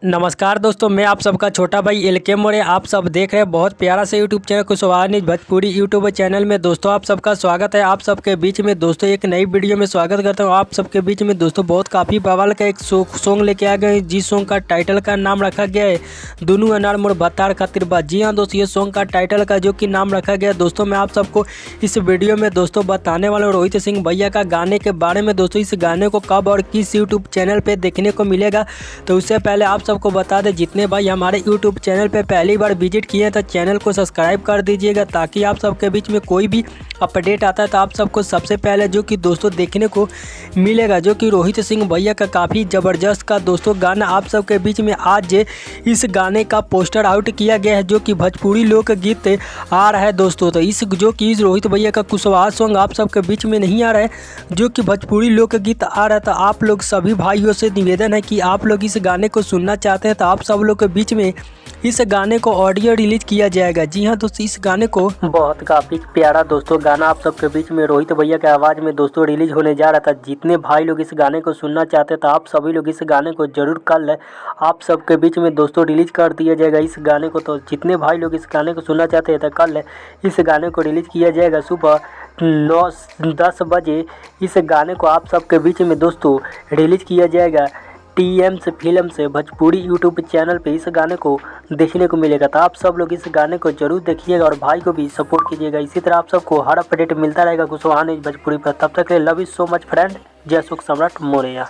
नमस्कार दोस्तों, मैं आप सबका छोटा भाई एलके मोरे। आप सब देख रहे हैं बहुत प्यारा से YouTube channel Kushwaha news Bhojpuri YouTube channel में। दोस्तों आप सबका स्वागत है। आप सबके बीच में दोस्तों एक नई वीडियो में स्वागत करता हूं। आप सबके बीच में दोस्तों बहुत काफ़ी बवाल का एक सॉन्ग लेके आ गए, जिस सॉन्ग का टाइटल का नाम रखा गया है दुनू अनार मोर भत्तार खातिर बा। जी हाँ दोस्तों, ये सॉन्ग का टाइटल का जो कि नाम रखा गया दोस्तों, मैं आप सबको इस वीडियो में दोस्तों बताने वाला हूँ रोहित सिंह भैया का गाने के बारे में। दोस्तों इस गाने को कब और किस यूट्यूब चैनल पर देखने को मिलेगा, तो उससे पहले आप सबको बता दें, जितने भाई हमारे YouTube चैनल पे पहली बार विजिट किए हैं तो चैनल को सब्सक्राइब कर दीजिएगा, ताकि आप सबके बीच में कोई भी अपडेट आता है तो आप सबको सबसे पहले जो कि दोस्तों देखने को मिलेगा। जो कि रोहित सिंह भैया का काफ़ी ज़बरदस्त का दोस्तों गाना आप सबके बीच में आज इस गाने का पोस्टर आउट किया गया है, जो कि भोजपुरी लोकगीत आ रहा है दोस्तों। तो इस जो कि इस रोहित भैया का कुशवाहा सॉन्ग आप सबके बीच में नहीं आ रहा है, जो कि भोजपुरी लोकगीत आ रहा है। तो आप लोग सभी भाइयों से निवेदन है कि आप लोग इस गाने को सुनना चाहते हैं तो आप सब लोग के बीच में इस गाने को ऑडियो रिलीज किया जाएगा। जी हाँ दोस्तों, इस गाने को बहुत काफ़ी प्यारा दोस्तों गाना आप सबके बीच में रोहित भैया के आवाज़ में दोस्तों रिलीज होने जा रहा था। जितने भाई लोग इस गाने को सुनना चाहते तो आप सभी लोग इस गाने को जरूर कल आप सबके बीच में दोस्तों रिलीज कर दिया जाएगा इस गाने को। तो जितने भाई लोग इस गाने को सुनना चाहते हैं तो कल इस गाने को रिलीज किया जाएगा सुबह 9-10 बजे। इस गाने को आप सबके बीच में दोस्तों रिलीज किया जाएगा TM's फिल्म से भोजपुरी यूट्यूब चैनल पे इस गाने को देखने को मिलेगा। तो आप सब लोग इस गाने को जरूर देखिएगा और भाई को भी सपोर्ट कीजिएगा। इसी तरह आप सबको हर अपडेट मिलता रहेगा कुशवाहा न्यूज़ भोजपुरी पर। तब तक के लिए love you so much friend. जय सुख सम्राट मोरैया।